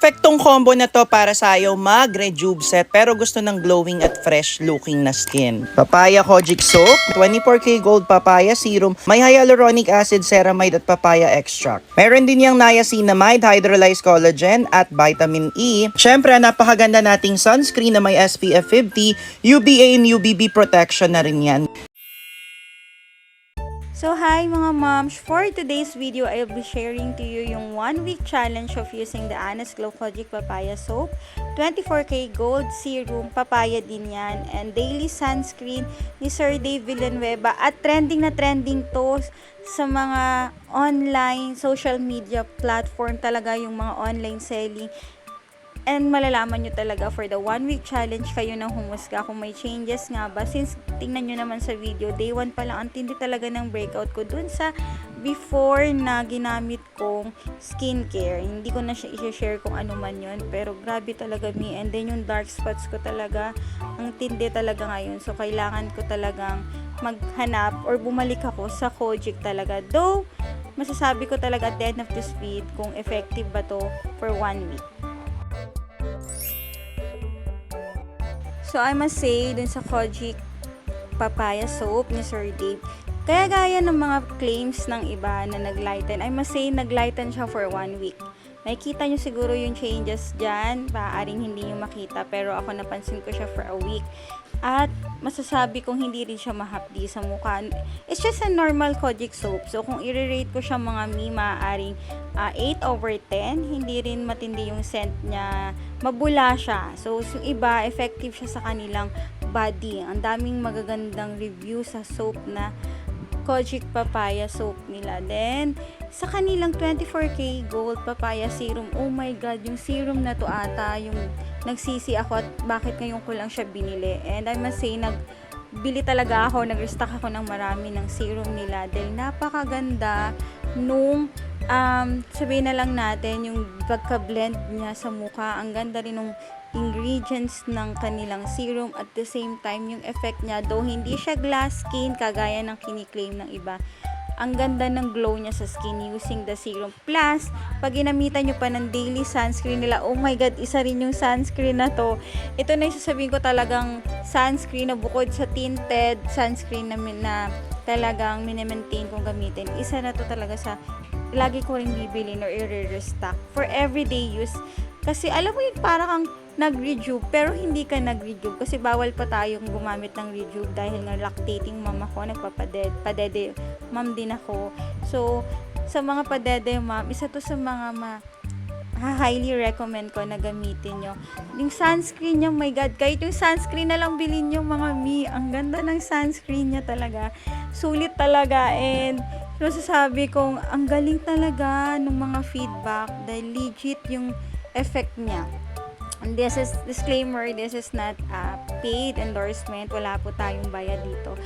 Perfectong combo na to para sa ayaw mag-rejuve set pero gusto ng glowing at fresh looking na skin. Papaya Kojic Soap, 24K Gold Papaya Serum, may hyaluronic acid, ceramide at papaya extract. Meron din yung niacinamide, hydrolyzed collagen at vitamin E. Syempre, napakaganda nating sunscreen na may SPF 50, UVA and UVB protection na rin yan. So hi mga moms! For today's video, I'll be sharing to you yung 1-week challenge of using the Honest Glow Kojic Papaya Soap, 24K Gold Serum, papaya din yan, and daily sunscreen ni Sir Dave Villanueva. At trending na trending to sa mga online social media platform talaga, yung mga online selling. And malalaman nyo talaga for the 1-week challenge, kayo nang humusga kung may changes nga ba. Since tingnan nyo naman sa video, day 1 pa lang, ang tindi talaga ng breakout ko dun sa before na ginamit kong skincare. Hindi ko na siya i-share kung ano man yun, pero grabe talaga me. And then yung dark spots ko talaga, ang tindi talaga ngayon. So kailangan ko talagang maghanap or bumalik ako sa Kojic talaga. Though, masasabi ko talaga at the end of this video kung effective ba to for 1 week. So, I must say, dun sa Kojic Papaya Soap ni Sir Dave, kaya gaya ng mga claims ng iba na naglighten, I must say, naglighten siya for 1 week. Nakikita nyo siguro yung changes dyan, maaaring hindi nyo makita, pero ako napansin ko siya for a week. At masasabi kong hindi rin siya mahapdi sa mukha. It's just a normal Kojic soap. So, kung i-rate ko siya mga maaaring 8/10, hindi rin matindi yung scent niya. Mabula siya. So, yung iba, effective siya sa kanilang body. Ang daming magagandang review sa soap na Kojic Papaya Soap nila. Then, sa kanilang 24K Gold Papaya Serum, oh my God, yung serum na to ata, yung nagsisi ako at bakit ngayon ko lang siya binili. And I must say, nagbili talaga ako, nag-restock ako ng marami ng serum nila dahil napakaganda nung sabihin na lang natin yung pagka-blend niya sa mukha. Ang ganda rin ng ingredients ng kanilang serum, at the same time yung effect niya, though hindi siya glass skin kagaya ng kiniklaim ng iba, ang ganda ng glow niya sa skin using the serum. Plus, pag ginamitan nyo pa ng daily sunscreen nila, oh my God, isa rin yung sunscreen na to. Ito na yung sasabihin ko talagang sunscreen na bukod sa tinted sunscreen na talagang minimaintain kong gamitin. Isa na to talaga sa lagi ko rin bibilin or i-restock for everyday use. Kasi alam mo yun, parang kang nag-rejuve, pero hindi ka nag-rejuve kasi bawal pa tayong gumamit ng rejuve dahil nga lactating mom ako, padede mom din ako. So, sa mga padede mom, isa to sa mga highly recommend ko na gamitin nyo. Yung sunscreen niya, my God, kahit yung sunscreen na lang bilhin nyo mga ang ganda ng sunscreen niya talaga. Sulit talaga, and masasabi kong ang galing talaga ng mga feedback dahil legit yung effect niya. And this is disclaimer, this is not a paid endorsement. Wala po tayong bayad dito.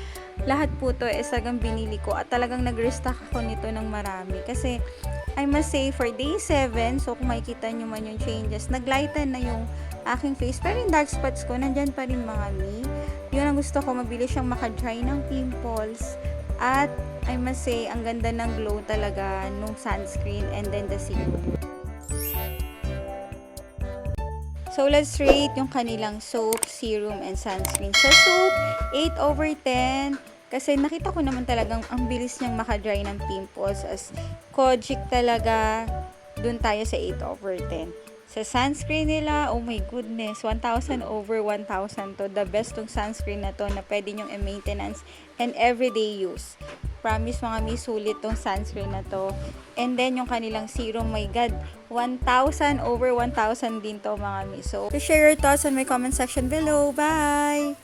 Lahat po to is talagang binili ko at talagang nag-restock ako nito ng marami. Kasi I must say for day 7, so kung makikita nyo man yung changes, naglighten na yung aking face. Pero yung dark spots ko, nandyan pa rin mga Yun ang gusto ko, mabilis siyang makadry ng pimples. At I must say, ang ganda ng glow talaga nung sunscreen and then the serum. So, let's rate yung kanilang soap, serum, and sunscreen. Sa soap, 8/10. Kasi nakita ko naman talagang ang bilis niyang makadry ng pimples. As Kojic talaga, dun tayo sa 8/10. Sa sunscreen nila, oh my goodness, 1,000/1,000 to. The best tong sunscreen na to na pwede nyong i-maintenance and everyday use. Promise mga sulit tong sunscreen na to. And then yung kanilang serum, my God, 1,000/1,000 din to mga So, share your thoughts on my comment section below. Bye!